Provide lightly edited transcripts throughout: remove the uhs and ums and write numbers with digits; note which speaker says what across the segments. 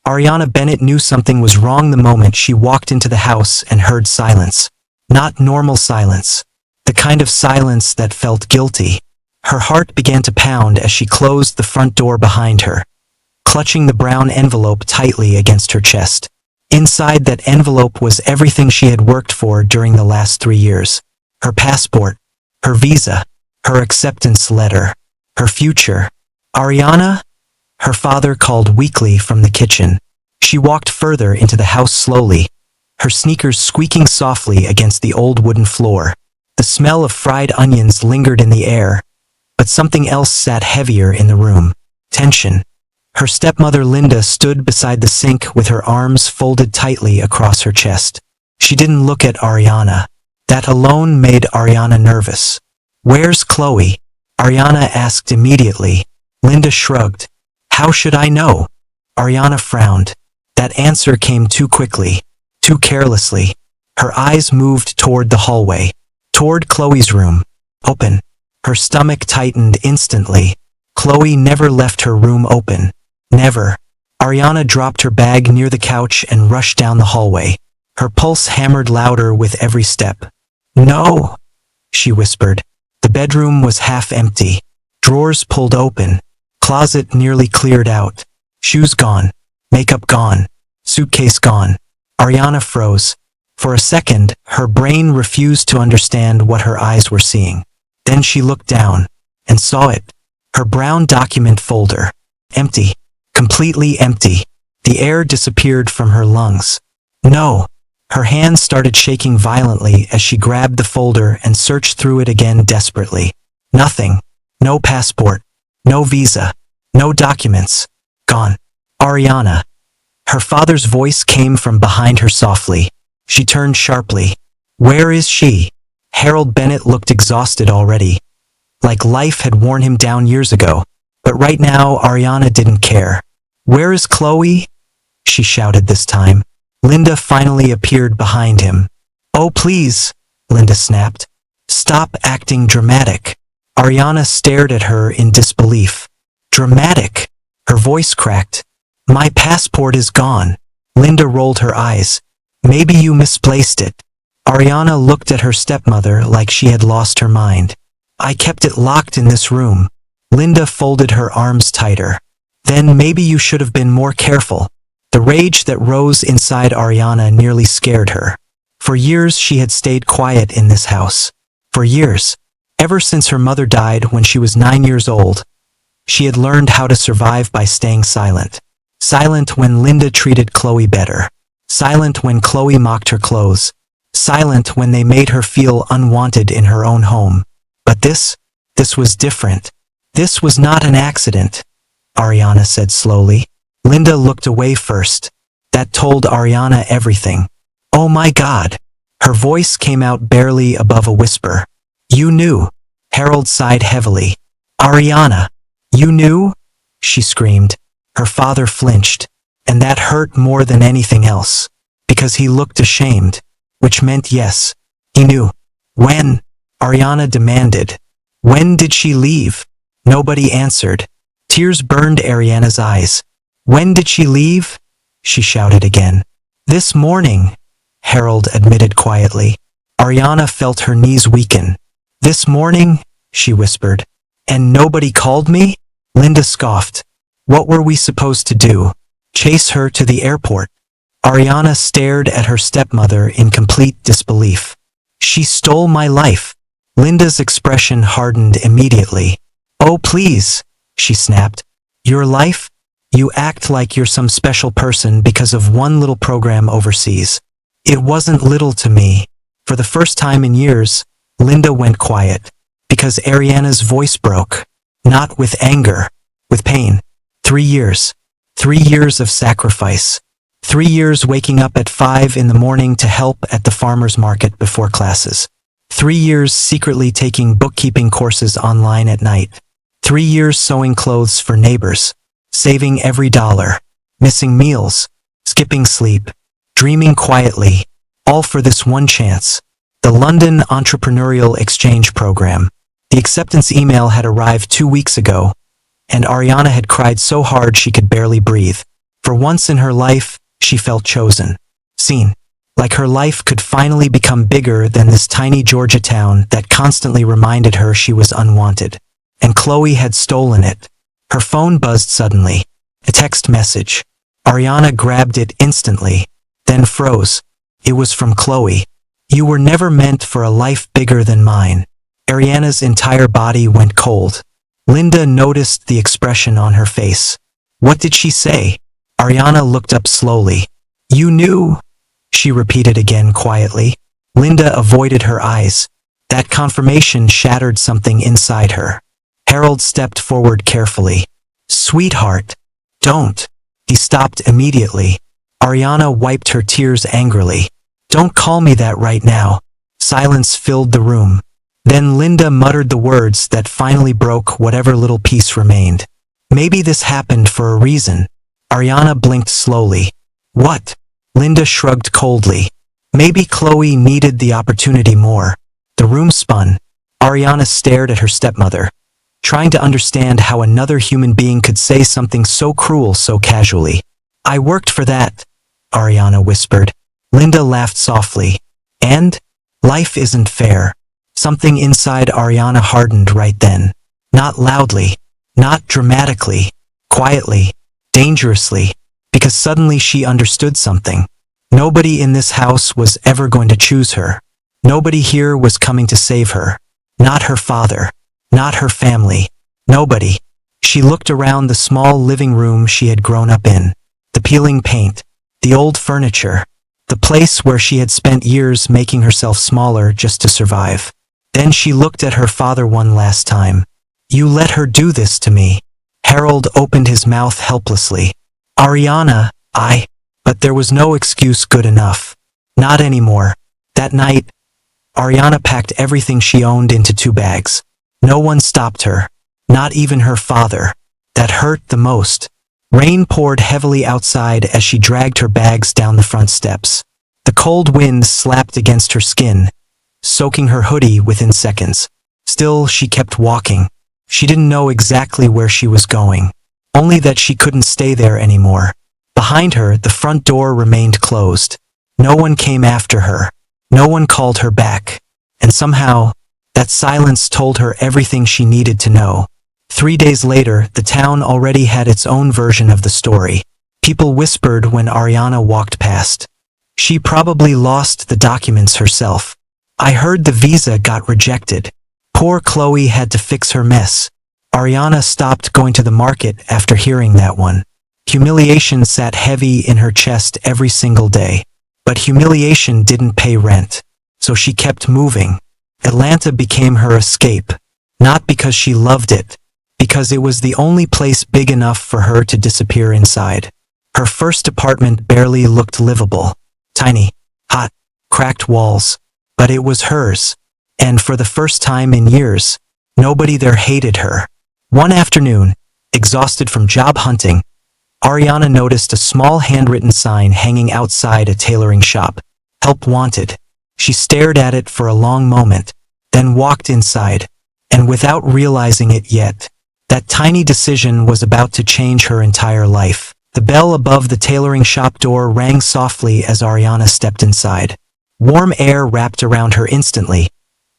Speaker 1: Ariana Bennett knew something was wrong the moment she walked into the house and heard silence. Not normal silence. The kind of silence that felt guilty. Her heart began to pound as she closed the front door behind her, clutching the brown envelope tightly against her chest. Inside that envelope was everything she had worked for during the last 3 years. Her passport, her visa, her acceptance letter, her future. Ariana? Her father called weakly from the kitchen. She walked further into the house slowly, her sneakers squeaking softly against the old wooden floor. The smell of fried onions lingered in the air, but something else sat heavier in the room. Tension. Her stepmother Linda stood beside the sink with her arms folded tightly across her chest. She didn't look at Ariana. That alone made Ariana nervous. "Where's Chloe?" Ariana asked immediately. Linda shrugged. "How should I know?" Ariana frowned. That answer came too quickly, too carelessly. Her eyes moved toward the hallway, toward Chloe's room. Open. Her stomach tightened instantly. Chloe never left her room open. Never. Ariana dropped her bag near the couch and rushed down the hallway. Her pulse hammered louder with every step. "No," she whispered. The bedroom was half empty. Drawers pulled open. Closet nearly cleared out. Shoes gone. Makeup gone. Suitcase gone. Ariana froze. For a second, her brain refused to understand what her eyes were seeing. Then she looked down and saw it. Her brown document folder. Empty. Completely empty. The air disappeared from her lungs. No. Her hands started shaking violently as she grabbed the folder and searched through it again desperately. Nothing. No passport. No visa. No documents. Gone. Ariana. Her father's voice came from behind her softly. She turned sharply. "Where is she?" Harold Bennett looked exhausted already, like life had worn him down years ago. But right now, Ariana didn't care. "Where is Chloe?" she shouted this time. Linda finally appeared behind him. "Oh, please," Linda snapped. "Stop acting dramatic." Ariana stared at her in disbelief. "Dramatic?" Her voice cracked. "My passport is gone." Linda rolled her eyes. "Maybe you misplaced it." Ariana looked at her stepmother like she had lost her mind. "I kept it locked in this room." Linda folded her arms tighter. "Then maybe you should have been more careful." The rage that rose inside Ariana nearly scared her. For years she had stayed quiet in this house. For years. Ever since her mother died when she was 9 years old. She had learned how to survive by staying silent. Silent when Linda treated Chloe better. Silent when Chloe mocked her clothes. Silent when they made her feel unwanted in her own home. But this was different. "This was not an accident," Ariana said slowly. Linda looked away first. That told Ariana everything. "Oh my God." Her voice came out barely above a whisper. "You knew." Harold sighed heavily. "Ariana, you knew?" she screamed. Her father flinched, and that hurt more than anything else, because he looked ashamed, which meant yes, he knew. "When?" Ariana demanded. "When did she leave?" Nobody answered. Tears burned Ariana's eyes. "When did she leave?" she shouted again. "This morning," Harold admitted quietly. Ariana felt her knees weaken. "This morning?" she whispered. "And nobody called me?" Linda scoffed. "What were we supposed to do? Chase her to the airport?" Ariana stared at her stepmother in complete disbelief. "She stole my life." Linda's expression hardened immediately. "Oh please," she snapped. "Your life? You act like you're some special person because of one little program overseas." "It wasn't little to me." For the first time in years, Linda went quiet, because Ariana's voice broke. Not with anger, with pain. 3 years. 3 years of sacrifice. 3 years waking up at 5 in the morning to help at the farmer's market before classes. 3 years secretly taking bookkeeping courses online at night. 3 years sewing clothes for neighbors. Saving every dollar. Missing meals. Skipping sleep. Dreaming quietly. All for this one chance. The London Entrepreneurial Exchange Program. The acceptance email had arrived 2 weeks ago, and Ariana had cried so hard she could barely breathe. For once in her life, she felt chosen. Seen. Like her life could finally become bigger than this tiny Georgia town that constantly reminded her she was unwanted. And Chloe had stolen it. Her phone buzzed suddenly. A text message. Ariana grabbed it instantly, then froze. It was from Chloe. You were never meant for a life bigger than mine. Ariana's entire body went cold. Linda noticed the expression on her face. What did she say? Ariana looked up slowly. You knew? She repeated again quietly. Linda avoided her eyes. That confirmation shattered something inside her. Harold stepped forward carefully. Sweetheart, don't. He stopped immediately. Ariana wiped her tears angrily. Don't call me that right now. Silence filled the room. Then Linda muttered the words that finally broke whatever little peace remained. Maybe this happened for a reason. Ariana blinked slowly. What? Linda shrugged coldly. Maybe Chloe needed the opportunity more. The room spun. Ariana stared at her stepmother, trying to understand how another human being could say something so cruel so casually. I worked for that, Ariana whispered. Linda laughed softly. And? Life isn't fair. Something inside Ariana hardened right then. Not loudly, not dramatically, quietly, dangerously, because suddenly she understood something. Nobody in this house was ever going to choose her. Nobody here was coming to save her. Not her father. Not her family. Nobody. She looked around the small living room she had grown up in. The peeling paint. The old furniture. The place where she had spent years making herself smaller just to survive. Then she looked at her father one last time. You let her do this to me. Harold opened his mouth helplessly. Ariana, But there was no excuse good enough. Not anymore. That night, Ariana packed everything she owned into 2 bags. No one stopped her. Not even her father. That hurt the most. Rain poured heavily outside as she dragged her bags down the front steps. The cold wind slapped against her skin, soaking her hoodie within seconds. Still, she kept walking. She didn't know exactly where she was going, only that she couldn't stay there anymore. Behind her, the front door remained closed. No one came after her. No one called her back. And somehow, that silence told her everything she needed to know. 3 days later, the town already had its own version of the story. People whispered when Ariana walked past. She probably lost the documents herself. I heard the visa got rejected. Poor Chloe had to fix her mess. Ariana stopped going to the market after hearing that one. Humiliation sat heavy in her chest every single day. But humiliation didn't pay rent. So she kept moving. Atlanta became her escape. Not because she loved it, because it was the only place big enough for her to disappear inside. Her first apartment barely looked livable. Tiny, hot, cracked walls. But it was hers. And for the first time in years, nobody there hated her. One afternoon, exhausted from job hunting, Ariana noticed a small handwritten sign hanging outside a tailoring shop. Help wanted. She stared at it for a long moment, then walked inside. And without realizing it yet, that tiny decision was about to change her entire life. The bell above the tailoring shop door rang softly as Ariana stepped inside. Warm air wrapped around her instantly,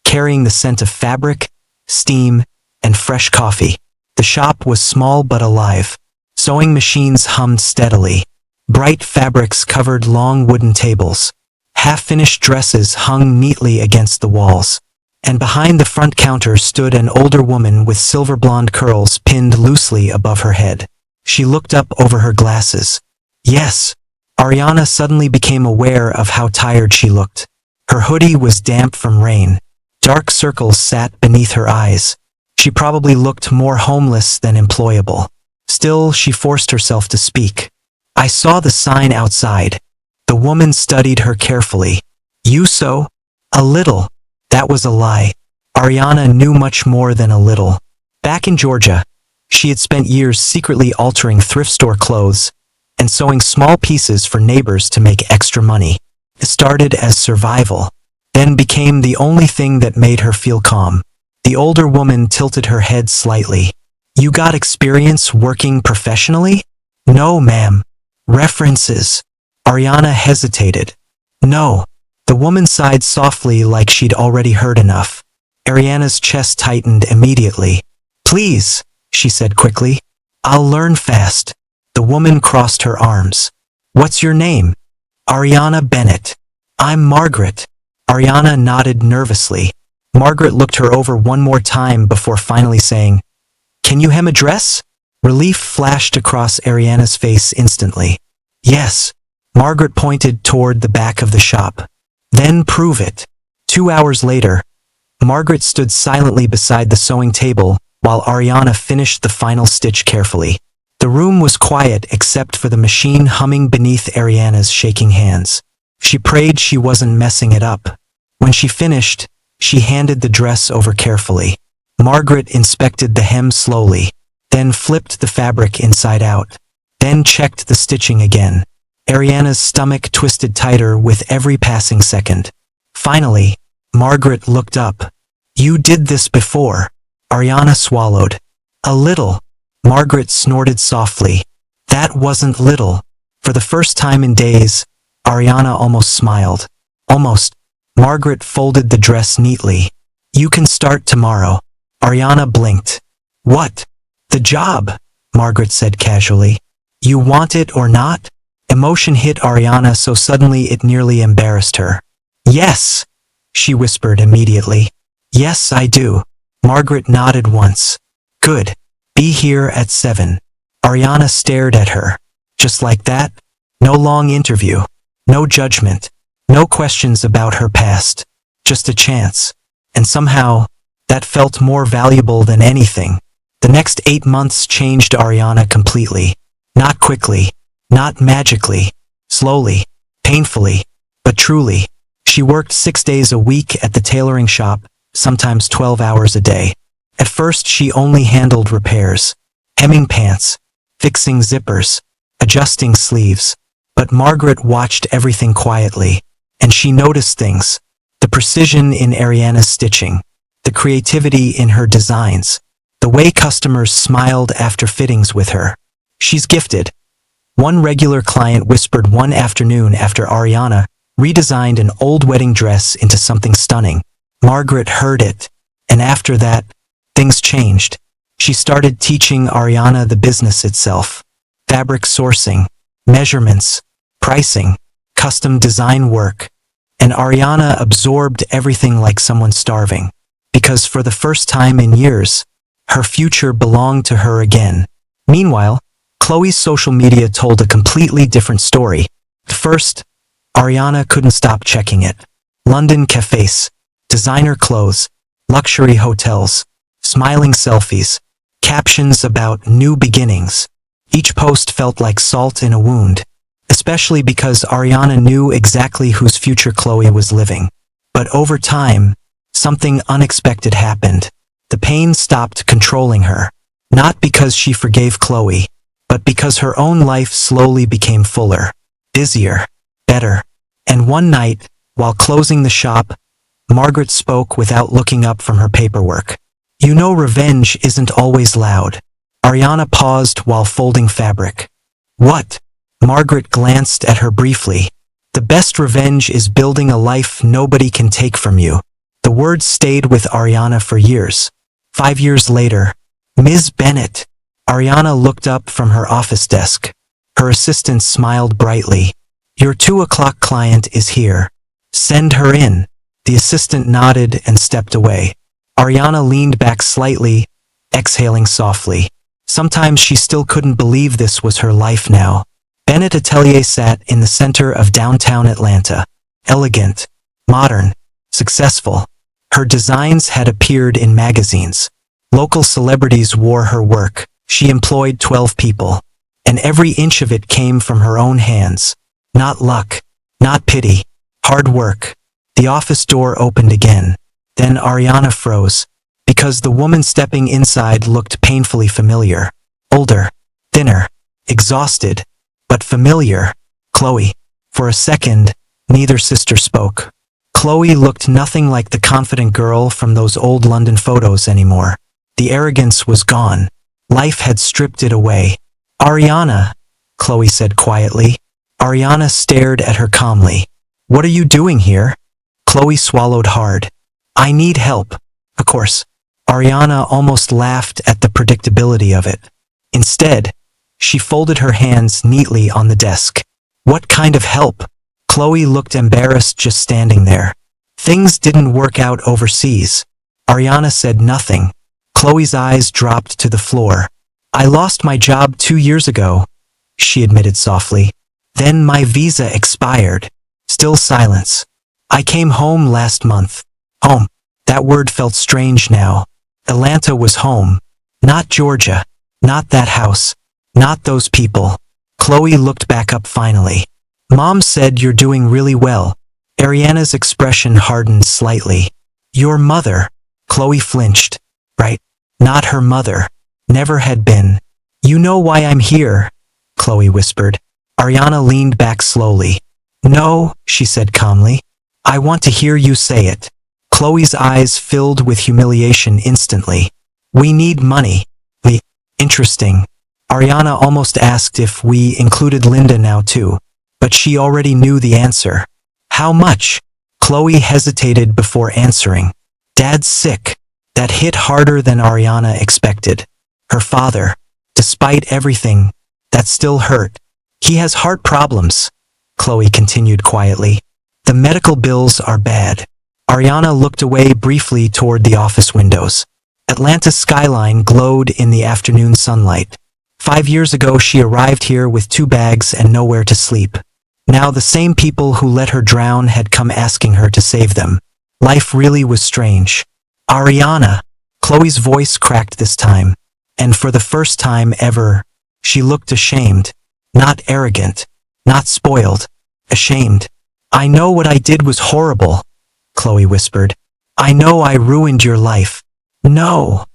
Speaker 1: carrying the scent of fabric, steam, and fresh coffee. The shop was small but alive. Sewing machines hummed steadily. Bright fabrics covered long wooden tables. Half-finished dresses hung neatly against the walls. And behind the front counter stood an older woman with silver blonde curls pinned loosely above her head. She looked up over her glasses. Yes. Ariana suddenly became aware of how tired she looked. Her hoodie was damp from rain. Dark circles sat beneath her eyes. She probably looked more homeless than employable. Still, she forced herself to speak. I saw the sign outside. The woman studied her carefully. You sew? A little. That was a lie. Ariana knew much more than a little. Back in Georgia, she had spent years secretly altering thrift store clothes and sewing small pieces for neighbors to make extra money. It started as survival, then became the only thing that made her feel calm. The older woman tilted her head slightly. You got experience working professionally? No, ma'am. References. Ariana hesitated. No. The woman sighed softly like she'd already heard enough. Ariana's chest tightened immediately. Please, she said quickly. I'll learn fast. The woman crossed her arms. What's your name? Ariana Bennett. I'm Margaret. Ariana nodded nervously. Margaret looked her over one more time before finally saying, Can you hem a dress? Relief flashed across Ariana's face instantly. Yes. Margaret pointed toward the back of the shop. Then prove it. 2 hours later, Margaret stood silently beside the sewing table while Ariana finished the final stitch carefully. The room was quiet except for the machine humming beneath Ariana's shaking hands. She prayed she wasn't messing it up. When she finished, she handed the dress over carefully. Margaret inspected the hem slowly, then flipped the fabric inside out, then checked the stitching again. Ariana's stomach twisted tighter with every passing second. Finally, Margaret looked up. You did this before. Ariana swallowed. A little. Margaret snorted softly. That wasn't little. For the first time in days, Ariana almost smiled. Almost. Margaret folded the dress neatly. You can start tomorrow. Ariana blinked. What? The job, Margaret said casually. You want it or not? Emotion hit Ariana so suddenly it nearly embarrassed her. Yes, she whispered immediately. Yes, I do. Margaret nodded once. Good. Be here at 7. Ariana stared at her. Just like that? No long interview. No judgment. No questions about her past. Just a chance. And somehow, that felt more valuable than anything. The next 8 months changed Ariana completely. Not quickly. Not magically. Slowly. Painfully. But truly. She worked 6 days a week at the tailoring shop, sometimes 12 hours a day. At first she only handled repairs. Hemming pants. Fixing zippers. Adjusting sleeves. But Margaret watched everything quietly. And she noticed things. The precision in Ariana's stitching. The creativity in her designs. The way customers smiled after fittings with her. She's gifted. One regular client whispered one afternoon after Ariana redesigned an old wedding dress into something stunning. Margaret heard it. And after that, things changed. She started teaching Ariana the business itself. Fabric sourcing, measurements, pricing, custom design work. And Ariana absorbed everything like someone starving. Because for the first time in years, her future belonged to her again. Meanwhile, Chloe's social media told a completely different story. First, Ariana couldn't stop checking it. London cafes, designer clothes, luxury hotels, smiling selfies, captions about new beginnings. Each post felt like salt in a wound, especially because Ariana knew exactly whose future Chloe was living. But over time, something unexpected happened. The pain stopped controlling her. Not because she forgave Chloe, but because her own life slowly became fuller, busier, better. And one night, while closing the shop, Margaret spoke without looking up from her paperwork. You know, revenge isn't always loud. Ariana paused while folding fabric. What? Margaret glanced at her briefly. The best revenge is building a life nobody can take from you. The words stayed with Ariana for years. 5 years later, Ms. Bennett. Ariana looked up from her office desk. Her assistant smiled brightly. Your 2 o'clock client is here. Send her in. The assistant nodded and stepped away. Ariana leaned back slightly, exhaling softly. Sometimes she still couldn't believe this was her life now. Bennett Atelier sat in the center of downtown Atlanta. Elegant, modern, successful. Her designs had appeared in magazines. Local celebrities wore her work. She employed 12 people. And every inch of it came from her own hands. Not luck. Not pity. Hard work. The office door opened again. Then Ariana froze. Because the woman stepping inside looked painfully familiar. Older. Thinner. Exhausted. But familiar. Chloe. For a second, neither sister spoke. Chloe looked nothing like the confident girl from those old London photos anymore. The arrogance was gone. Life had stripped it away. Ariana, Chloe said quietly. Ariana stared at her calmly. What are you doing here? Chloe swallowed hard. I need help. Of course. Ariana almost laughed at the predictability of it. Instead, she folded her hands neatly on the desk. What kind of help? Chloe looked embarrassed just standing there. Things didn't work out overseas. Ariana said nothing. Chloe's eyes dropped to the floor. I lost my job 2 years ago, she admitted softly. Then my visa expired. Still silence. I came home last month. Home. That word felt strange now. Atlanta was home. Not Georgia. Not that house. Not those people. Chloe looked back up finally. Mom said you're doing really well. Ariana's expression hardened slightly. Your mother. Chloe flinched. Right. Not her mother. Never had been. You know why I'm here, Chloe whispered. Ariana leaned back slowly. No, she said calmly. I want to hear you say it. Chloe's eyes filled with humiliation instantly. We need money. Interesting. Ariana almost asked if we included Linda now too, but she already knew the answer. How much? Chloe hesitated before answering. Dad's sick. That hit harder than Ariana expected. Her father. Despite everything, that still hurt. He has heart problems, Chloe continued quietly. The medical bills are bad. Ariana looked away briefly toward the office windows. Atlanta's skyline glowed in the afternoon sunlight. 5 years ago she arrived here with 2 bags and nowhere to sleep. Now the same people who let her drown had come asking her to save them. Life really was strange. Ariana, Chloe's voice cracked this time. And for the first time ever, she looked ashamed. Not arrogant. Not spoiled. Ashamed. I know what I did was horrible, Chloe whispered. I know I ruined your life. No,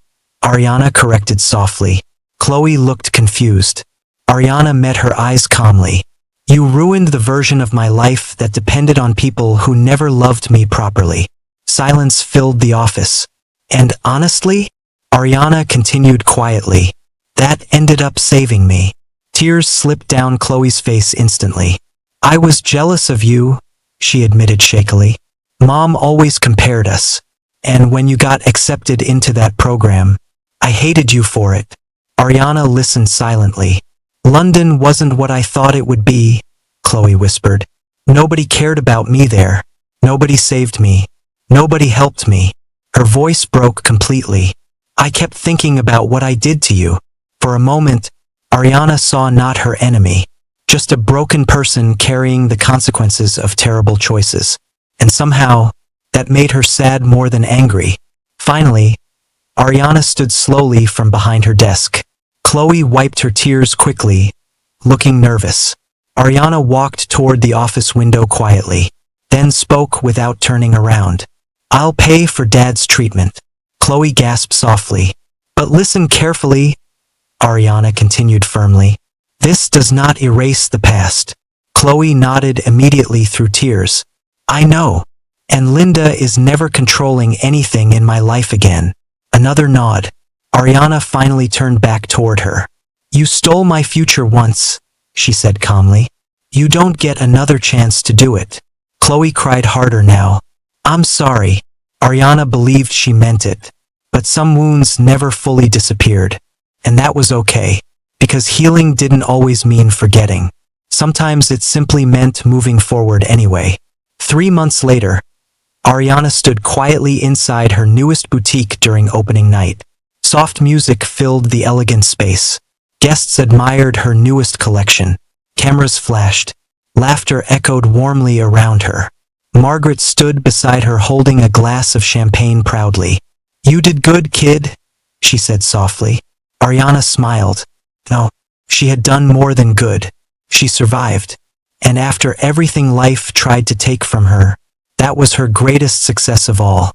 Speaker 1: Ariana corrected softly. Chloe looked confused. Ariana met her eyes calmly. You ruined the version of my life that depended on people who never loved me properly. Silence filled the office. And honestly, Ariana continued quietly, that ended up saving me. Tears slipped down Chloe's face instantly. I was jealous of you, she admitted shakily. Mom always compared us. And when you got accepted into that program, I hated you for it. Ariana listened silently. London wasn't what I thought it would be, Chloe whispered. Nobody cared about me there. Nobody saved me. Nobody helped me. Her voice broke completely. I kept thinking about what I did to you. For a moment, Ariana saw not her enemy, just a broken person carrying the consequences of terrible choices. And somehow, that made her sad more than angry. Finally, Ariana stood slowly from behind her desk. Chloe wiped her tears quickly, looking nervous. Ariana walked toward the office window quietly, then spoke without turning around. I'll pay for Dad's treatment. Chloe gasped softly. But listen carefully, Ariana continued firmly. This does not erase the past. Chloe nodded immediately through tears. I know. And Linda is never controlling anything in my life again. Another nod. Ariana finally turned back toward her. You stole my future once, she said calmly. You don't get another chance to do it. Chloe cried harder now. I'm sorry. Ariana believed she meant it. But some wounds never fully disappeared. And that was okay. Because healing didn't always mean forgetting. Sometimes it simply meant moving forward anyway. 3 months later, Ariana stood quietly inside her newest boutique during opening night. Soft music filled the elegant space. Guests admired her newest collection. Cameras flashed. Laughter echoed warmly around her. Margaret stood beside her holding a glass of champagne proudly. You did good, kid, she said softly. Ariana smiled. No, she had done more than good. She survived. And after everything life tried to take from her, that was her greatest success of all.